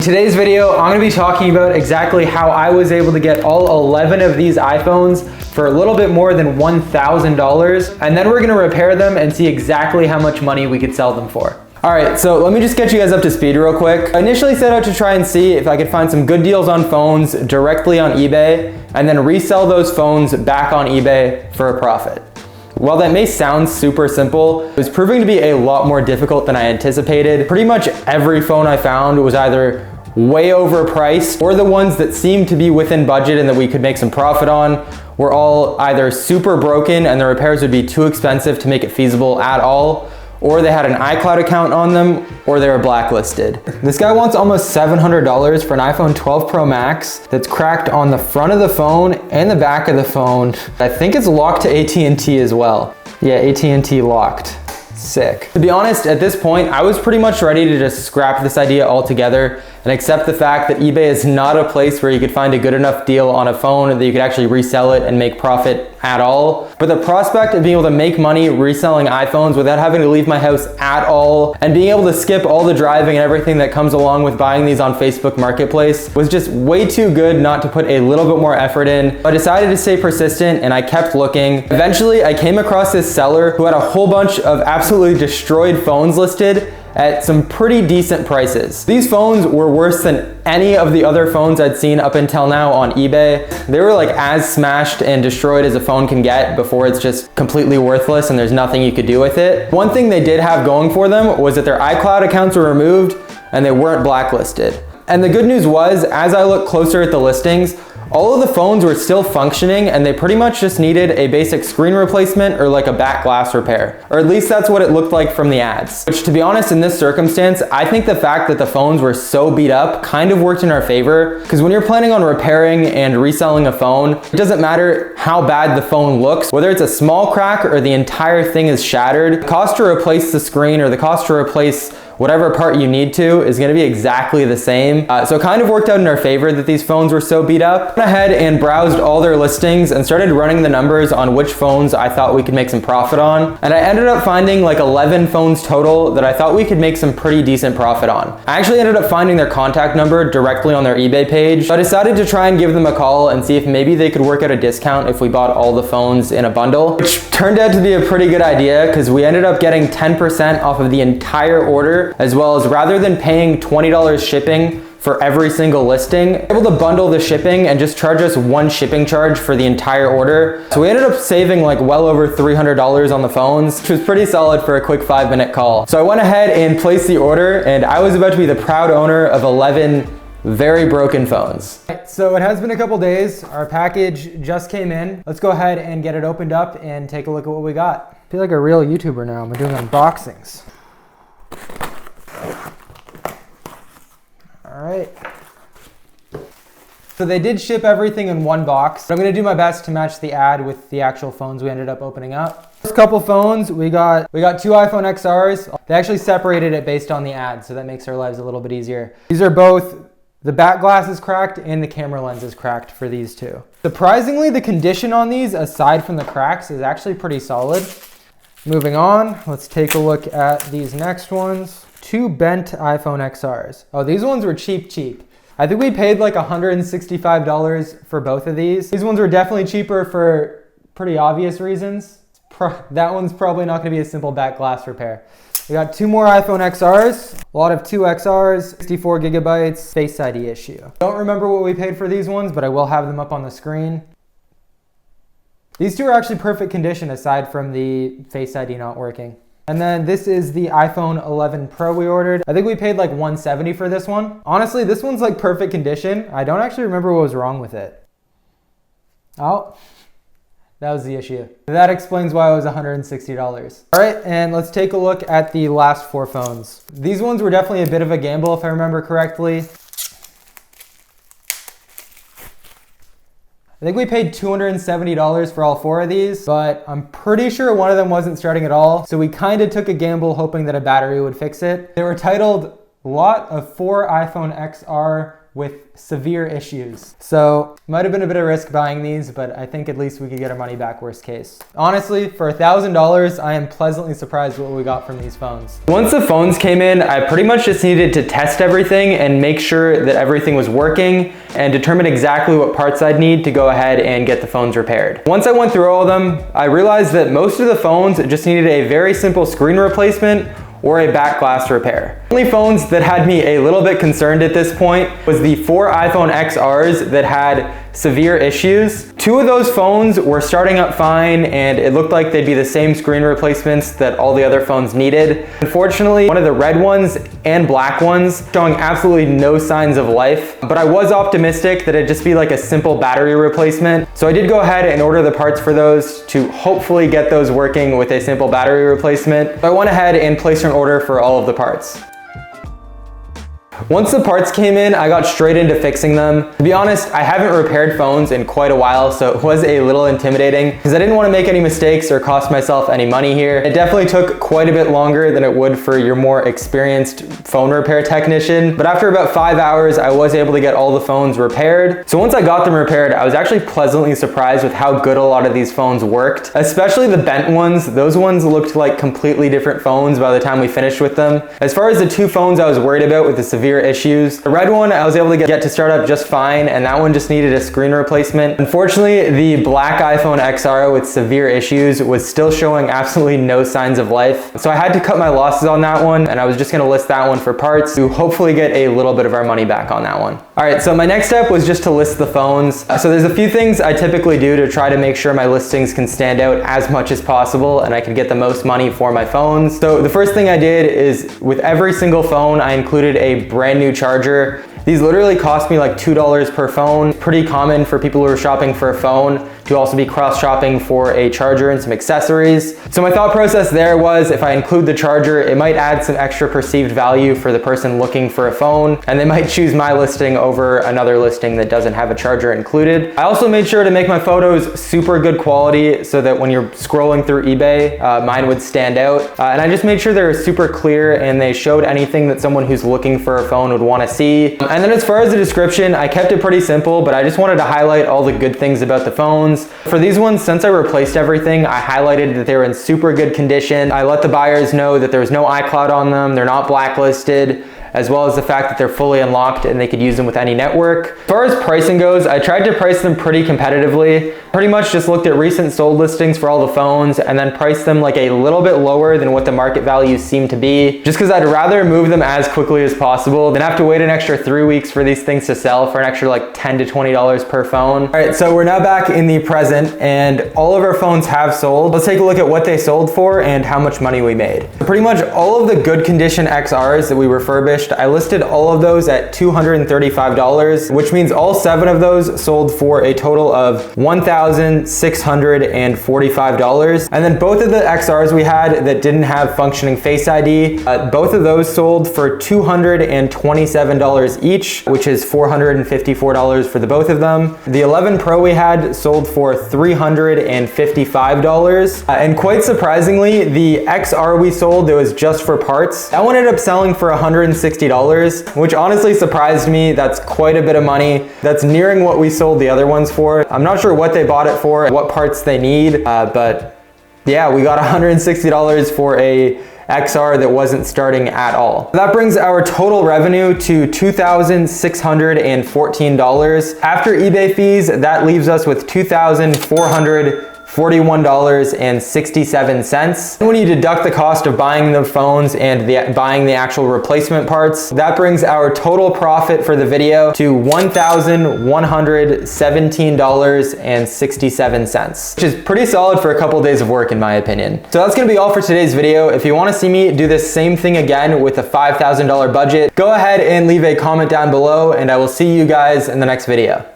Today's video, I'm gonna be talking about exactly how I was able to get all 11 of these iPhones for a little bit more than $1,000, and then we're gonna repair them and see exactly how much money we could sell them for. All right, so let me just get you guys up to speed real quick. I initially set out to try and see if I could find some good deals on phones directly on eBay, and then resell those phones back on eBay for a profit. While that may sound super simple, it was proving to be a lot more difficult than I anticipated. Pretty much every phone I found was either way overpriced, or the ones that seemed to be within budget and that we could make some profit on were all either super broken and the repairs would be too expensive to make it feasible at all, or they had an iCloud account on them, or they were blacklisted. This guy wants almost $700 for an iPhone 12 Pro Max that's cracked on the front of the phone and the back of the phone. I think it's locked to AT&T as well. Yeah, AT&T locked. Sick. To be honest, at this point, I was pretty much ready to just scrap this idea altogether and accept the fact that eBay is not a place where you could find a good enough deal on a phone that you could actually resell it and make profit at all. But the prospect of being able to make money reselling iPhones without having to leave my house at all and being able to skip all the driving and everything that comes along with buying these on Facebook Marketplace was just way too good not to put a little bit more effort in. I decided to stay persistent and I kept looking. Eventually, I came across this seller who had a whole bunch of absolutely destroyed phones listed at some pretty decent prices. These phones were worse than any of the other phones I'd seen up until now on eBay. They were like as smashed and destroyed as a phone can get before it's just completely worthless and there's nothing you could do with it. One thing they did have going for them was that their iCloud accounts were removed and they weren't blacklisted. And the good news was, as I looked closer at the listings, all of the phones were still functioning and they pretty much just needed a basic screen replacement or like a back glass repair. Or at least that's what it looked like from the ads. Which, to be honest, in this circumstance, I think the fact that the phones were so beat up kind of worked in our favor, because when you're planning on repairing and reselling a phone, it doesn't matter how bad the phone looks, whether it's a small crack or the entire thing is shattered, the cost to replace the screen or the cost to replace whatever part you need to is gonna be exactly the same. So it kind of worked out in our favor that these phones were so beat up. I went ahead and browsed all their listings and started running the numbers on which phones I thought we could make some profit on. And I ended up finding like 11 phones total that I thought we could make some pretty decent profit on. I actually ended up finding their contact number directly on their eBay page. So I decided to try and give them a call and see if maybe they could work out a discount if we bought all the phones in a bundle, which turned out to be a pretty good idea because we ended up getting 10% off of the entire order, as well as rather than paying $20 shipping for every single listing, able to bundle the shipping and just charge us one shipping charge for the entire order. So we ended up saving like well over $300 on the phones, which was pretty solid for a quick 5-minute call. So I went ahead and placed the order and I was about to be the proud owner of 11 very broken phones. So it has been a couple days. Our package just came in. Let's go ahead and get it opened up and take a look at what we got. I feel like a real YouTuber now. I'm doing unboxings. All right. So they did ship everything in one box. I'm gonna do my best to match the ad with the actual phones we ended up opening up. First couple phones, we got 2 iPhone XRs. They actually separated it based on the ad, so that makes our lives a little bit easier. These are both, the back glass is cracked and the camera lens is cracked for these two. Surprisingly, the condition on these, aside from the cracks, is actually pretty solid. Moving on, let's take a look at these next ones. 2 bent iPhone XRs. Oh, these ones were cheap. I think we paid like $165 for both of these. These ones were definitely cheaper for pretty obvious reasons. That one's probably not gonna be a simple back glass repair. We got 2 more iPhone XRs, a lot of 2 XRs, 64 gigabytes, Face ID issue. Don't remember what we paid for these ones, but I will have them up on the screen. These 2 are actually perfect condition aside from the Face ID not working. And then this is the iPhone 11 Pro we ordered. I think we paid like $170 for this one. Honestly, this one's like perfect condition. I don't actually remember what was wrong with it. Oh, that was the issue. That explains why it was $160. All right, and let's take a look at the last 4 phones. These ones were definitely a bit of a gamble if I remember correctly. I think we paid $270 for all 4 of these, but I'm pretty sure one of them wasn't starting at all. So we kind of took a gamble hoping that a battery would fix it. They were titled lot of 4 iPhone XR with severe issues. So might have been a bit of risk buying these, but I think at least we could get our money back worst case. Honestly, for $1,000, I am pleasantly surprised what we got from these phones. Once the phones came in, I pretty much just needed to test everything and make sure that everything was working and determine exactly what parts I'd need to go ahead and get the phones repaired. Once I went through all of them, I realized that most of the phones just needed a very simple screen replacement or a back glass repair. The only phones that had me a little bit concerned at this point was the 4 iPhone XRs that had severe issues. 2 of those phones were starting up fine and it looked like they'd be the same screen replacements that all the other phones needed. Unfortunately, one of the red ones and black ones showing absolutely no signs of life, but I was optimistic that it'd just be like a simple battery replacement. So I did go ahead and order the parts for those to hopefully get those working with a simple battery replacement. So I went ahead and placed an order for all of the parts. Once the parts came in, I got straight into fixing them. To be honest, I haven't repaired phones in quite a while, so it was a little intimidating because I didn't want to make any mistakes or cost myself any money here. It definitely took quite a bit longer than it would for your more experienced phone repair technician, but after about 5 hours, I was able to get all the phones repaired. So once I got them repaired, I was actually pleasantly surprised with how good a lot of these phones worked, especially the bent ones. Those ones looked like completely different phones by the time we finished with them. As far as the 2 phones I was worried about with the severe issues, the red one I was able to get to start up just fine, and that one just needed a screen replacement. Unfortunately, the black iPhone XR with severe issues was still showing absolutely no signs of life. So I had to cut my losses on that one, and I was just gonna list that one for parts to hopefully get a little bit of our money back on that one. All right, so my next step was just to list the phones. So there's a few things I typically do to try to make sure my listings can stand out as much as possible and I can get the most money for my phones. So the first thing I did is with every single phone, I included a brand new charger. These literally cost me like $2 per phone. Pretty common for people who are shopping for a phone to also be cross-shopping for a charger and some accessories. So my thought process there was if I include the charger, it might add some extra perceived value for the person looking for a phone, and they might choose my listing over another listing that doesn't have a charger included. I also made sure to make my photos super good quality so that when you're scrolling through eBay, mine would stand out. And I just made sure they were super clear and they showed anything that someone who's looking for a phone would want to see. And then as far as the description, I kept it pretty simple, but I just wanted to highlight all the good things about the phones. For these ones, since I replaced everything, I highlighted that they were in super good condition. I let the buyers know that there was no iCloud on them, they're not blacklisted, as well as the fact that they're fully unlocked and they could use them with any network. As far as pricing goes, I tried to price them pretty competitively. Pretty much just looked at recent sold listings for all the phones and then priced them like a little bit lower than what the market values seem to be, just because I'd rather move them as quickly as possible than have to wait an extra 3 weeks for these things to sell for an extra like $10 to $20 per phone. All right, so we're now back in the present and all of our phones have sold. Let's take a look at what they sold for and how much money we made. Pretty much all of the good condition XRs that we refurbished, I listed all of those at $235, which means all 7 of those sold for a total of $1,645. And then both of the XRs we had that didn't have functioning Face ID, both of those sold for $227 each, which is $454 for the both of them. The 11 Pro we had sold for $355. And quite surprisingly, the XR we sold that was just for parts, that one ended up selling for $160, which honestly surprised me. That's quite a bit of money. That's nearing what we sold the other ones for. I'm not sure what they bought it for, what parts they need, but yeah, we got $160 for a XR that wasn't starting at all. That brings our total revenue to $2,614. After eBay fees, that leaves us with $2,441.67. When you deduct the cost of buying the phones and buying the actual replacement parts, that brings our total profit for the video to $1,117.67, which is pretty solid for a couple days of work in my opinion. So that's gonna be all for today's video. If you wanna see me do this same thing again with a $5,000 budget, go ahead and leave a comment down below and I will see you guys in the next video.